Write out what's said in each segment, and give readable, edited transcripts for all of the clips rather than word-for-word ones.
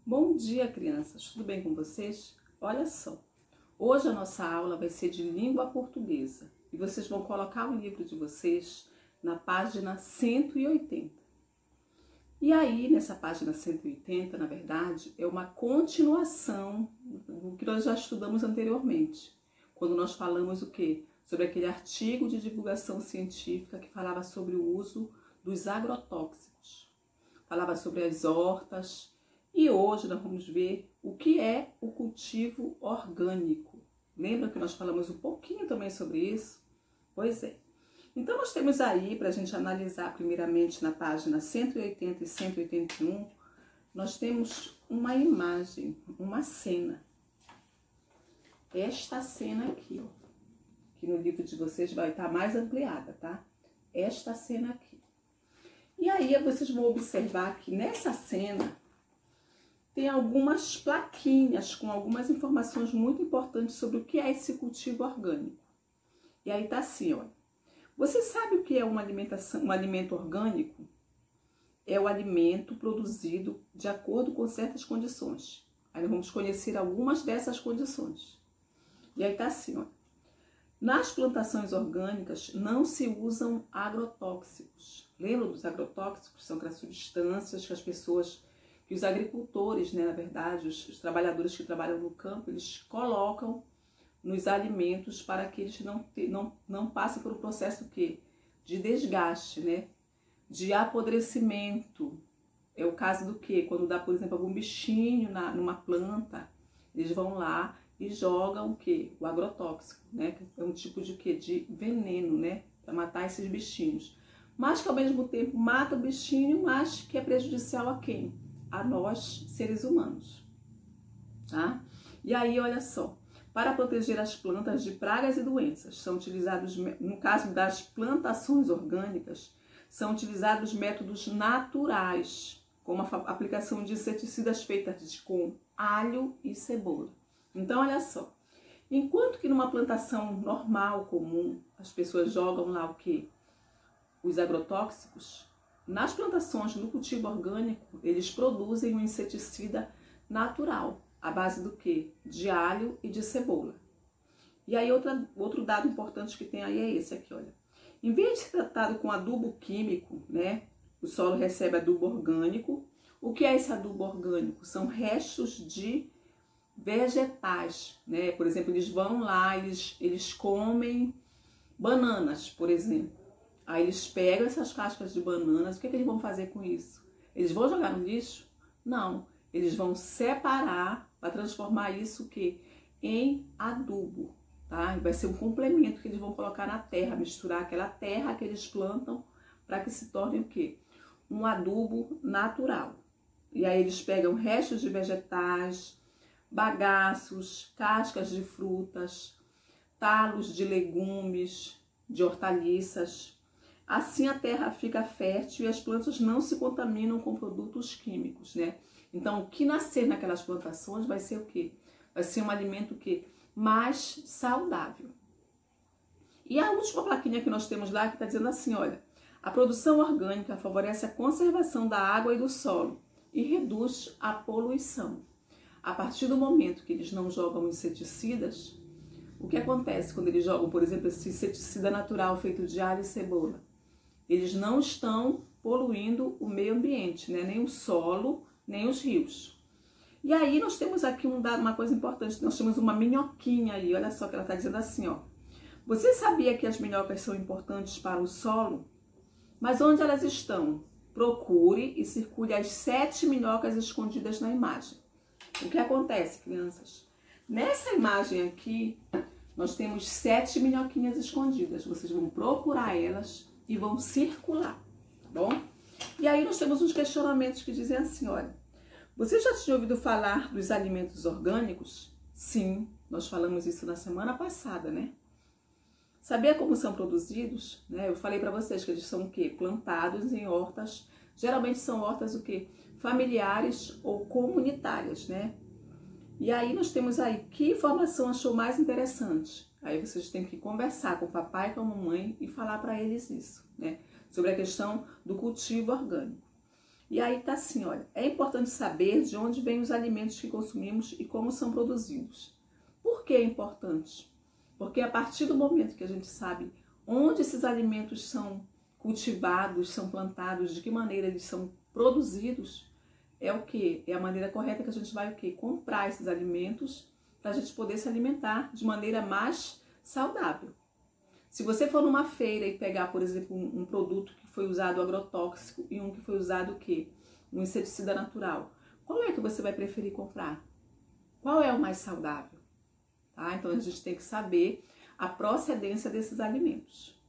Bom dia, crianças! Tudo bem com vocês? Olha só, hoje a nossa aula vai ser de língua portuguesa e vocês vão colocar o livro de vocês na página 180. E aí, nessa página 180, na verdade, é uma continuação do que nós já estudamos anteriormente, quando nós falamos o quê? Sobre aquele artigo de divulgação científica que falava sobre o uso dos agrotóxicos, falava sobre as hortas. E hoje nós vamos ver o que é o cultivo orgânico. Lembra que nós falamos um pouquinho também sobre isso? Pois é. Então nós temos aí, para a gente analisar primeiramente na página 180 e 181, nós temos uma imagem, uma cena. Esta cena aqui, ó, que no livro de vocês vai estar mais ampliada, tá? Esta cena aqui. E aí vocês vão observar que nessa cena tem algumas plaquinhas com algumas informações muito importantes sobre o que é esse cultivo orgânico. E aí tá assim, olha. Você sabe o que é um alimento orgânico? É o alimento produzido de acordo com certas condições. Aí nós vamos conhecer algumas dessas condições. E aí tá assim, olha. Nas plantações orgânicas não se usam agrotóxicos. Lembram dos agrotóxicos? São aquelas substâncias que os agricultores, né, na verdade, os trabalhadores que trabalham no campo, eles colocam nos alimentos para que eles não passem por um processo de desgaste, né, de apodrecimento. É o caso do que? Quando dá, por exemplo, algum bichinho numa planta, eles vão lá e jogam o que? O agrotóxico, né, que é um tipo de veneno, né, para matar esses bichinhos. Mas que ao mesmo tempo mata o bichinho, mas que é prejudicial a quem? A nós, seres humanos, tá? E aí, olha só, para proteger as plantas de pragas e doenças, são utilizados, no caso das plantações orgânicas, são utilizados métodos naturais, como a aplicação de inseticidas feitas com alho e cebola. Então, olha só, enquanto que numa plantação normal, comum, as pessoas jogam lá o quê? Os agrotóxicos. Nas plantações, no cultivo orgânico, eles produzem um inseticida natural, à base do quê? De alho e de cebola. E aí outro dado importante que tem aí é esse aqui, olha. Em vez de ser tratado com adubo químico, né? O solo recebe adubo orgânico. O que é esse adubo orgânico? São restos de vegetais, né? Por exemplo, eles vão lá, eles comem bananas, por exemplo. Aí eles pegam essas cascas de bananas, o que eles vão fazer com isso? Eles vão jogar no lixo? Não, eles vão separar para transformar isso em adubo, tá? Vai ser um complemento que eles vão colocar na terra, misturar aquela terra que eles plantam para que se torne o quê? Um adubo natural. E aí eles pegam restos de vegetais, bagaços, cascas de frutas, talos de legumes, de hortaliças. Assim a terra fica fértil e as plantas não se contaminam com produtos químicos, né? Então, o que nascer naquelas plantações vai ser o quê? Vai ser um alimento mais saudável. E a última plaquinha que nós temos lá que está dizendo assim, olha, a produção orgânica favorece a conservação da água e do solo e reduz a poluição. A partir do momento que eles não jogam inseticidas, o que acontece quando eles jogam, por exemplo, esse inseticida natural feito de alho e cebola? Eles não estão poluindo o meio ambiente, né? Nem o solo, nem os rios. E aí nós temos aqui uma coisa importante, nós temos uma minhoquinha aí, olha só que ela está dizendo assim, ó. Você sabia que as minhocas são importantes para o solo? Mas onde elas estão? Procure e circule as 7 minhocas escondidas na imagem. O que acontece, crianças? Nessa imagem aqui, nós temos 7 minhoquinhas escondidas. Vocês vão procurar elas e vão circular, tá bom? E aí nós temos uns questionamentos que dizem assim, olha, você já tinha ouvido falar dos alimentos orgânicos? Sim, nós falamos isso na semana passada, né? Sabia como são produzidos? Né? Eu falei para vocês que eles são o quê? Plantados em hortas, geralmente são hortas o quê? Familiares ou comunitárias, né? E aí nós temos aí, que informação achou mais interessante? Aí vocês têm que conversar com o papai e com a mamãe e falar para eles isso, né? Sobre a questão do cultivo orgânico. E aí tá assim, olha, é importante saber de onde vêm os alimentos que consumimos e como são produzidos. Por que é importante? Porque a partir do momento que a gente sabe onde esses alimentos são cultivados, são plantados, de que maneira eles são produzidos, é o que? É a maneira correta que a gente vai o quê? Comprar esses alimentos para a gente poder se alimentar de maneira mais saudável. Se você for numa feira e pegar, por exemplo, um produto que foi usado agrotóxico e um que foi usado o quê? Um inseticida natural, qual é que você vai preferir comprar? Qual é o mais saudável? Tá? Então a gente tem que saber a procedência desses alimentos.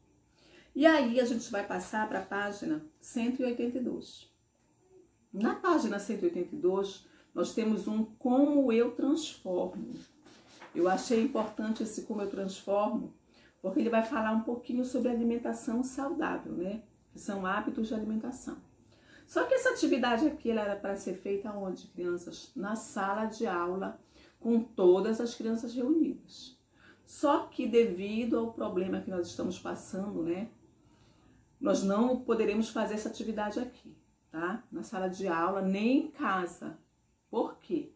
E aí a gente vai passar para a página 182. Na página 182, nós temos um como eu transformo. Eu achei importante esse como eu transformo, porque ele vai falar um pouquinho sobre alimentação saudável, né? Que são hábitos de alimentação. Só que essa atividade aqui, ela era para ser feita onde, crianças? Na sala de aula, com todas as crianças reunidas. Só que devido ao problema que nós estamos passando, né? Nós não poderemos fazer essa atividade aqui, tá? Na sala de aula, nem em casa. Por quê?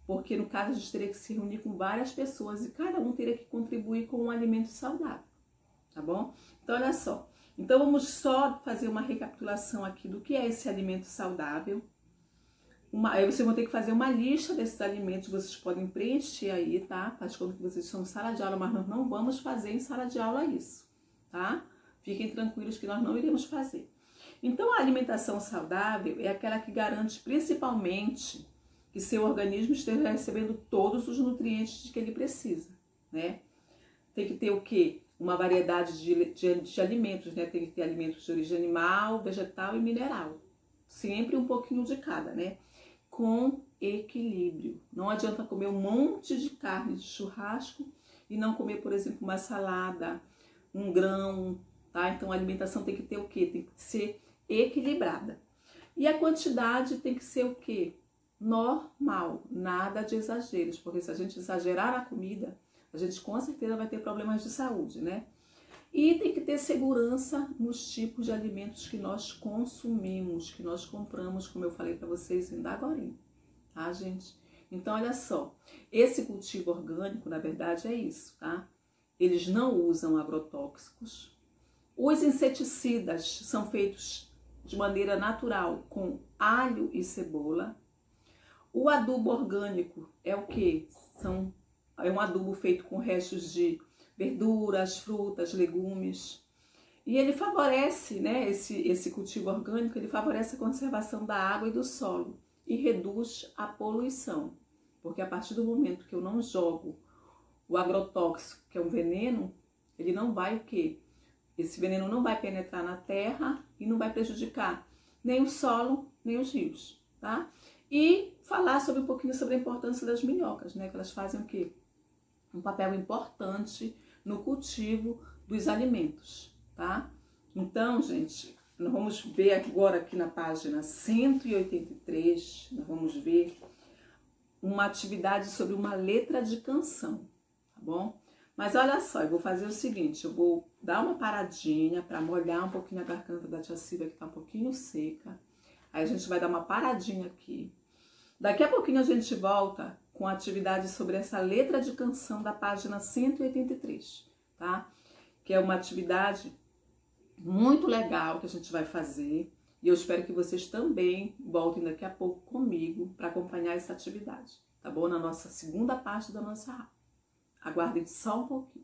Porque no caso a gente teria que se reunir com várias pessoas e cada um teria que contribuir com um alimento saudável, tá bom? Então olha só, então vamos só fazer uma recapitulação aqui do que é esse alimento saudável. Aí vocês vão ter que fazer uma lista desses alimentos, vocês podem preencher aí, tá? Faz conta que vocês estão em sala de aula, mas nós não vamos fazer em sala de aula isso, tá? Fiquem tranquilos que nós não iremos fazer. Então a alimentação saudável é aquela que garante principalmente que seu organismo esteja recebendo todos os nutrientes que ele precisa, né? Tem que ter o quê? Uma variedade de alimentos, né? Tem que ter alimentos de origem animal, vegetal e mineral. Sempre um pouquinho de cada, né? Com equilíbrio. Não adianta comer um monte de carne de churrasco e não comer, por exemplo, uma salada, um grão, tá? Então a alimentação tem que ter o quê? Tem que ser equilibrada. E a quantidade tem que ser o quê? Normal, nada de exageros, porque se a gente exagerar a comida, a gente com certeza vai ter problemas de saúde, né? E tem que ter segurança nos tipos de alimentos que nós consumimos, que nós compramos, como eu falei para vocês ainda agora, tá, gente? Então, olha só, esse cultivo orgânico, na verdade, é isso, tá? Eles não usam agrotóxicos. Os inseticidas são feitos de maneira natural, com alho e cebola. O adubo orgânico é o quê? É um adubo feito com restos de verduras, frutas, legumes. E ele favorece, né, esse cultivo orgânico, ele favorece a conservação da água e do solo e reduz a poluição. Porque a partir do momento que eu não jogo o agrotóxico, que é um veneno, ele não vai o quê? Esse veneno não vai penetrar na terra e não vai prejudicar nem o solo, nem os rios, tá? E falar um pouquinho sobre a importância das minhocas, né? Que elas fazem o quê? Um papel importante no cultivo dos alimentos, tá? Então, gente, nós vamos ver agora aqui na página 183, nós vamos ver uma atividade sobre uma letra de canção, tá bom? Mas olha só, eu vou fazer o seguinte, eu vou dar uma paradinha para molhar um pouquinho a garganta da tia Silvia, que tá um pouquinho seca. Aí a gente vai dar uma paradinha aqui. Daqui a pouquinho a gente volta com a atividade sobre essa letra de canção da página 183, tá? Que é uma atividade muito legal que a gente vai fazer. E eu espero que vocês também voltem daqui a pouco comigo para acompanhar essa atividade, tá bom? Na nossa segunda parte da nossa aula. Aguardem só um pouquinho.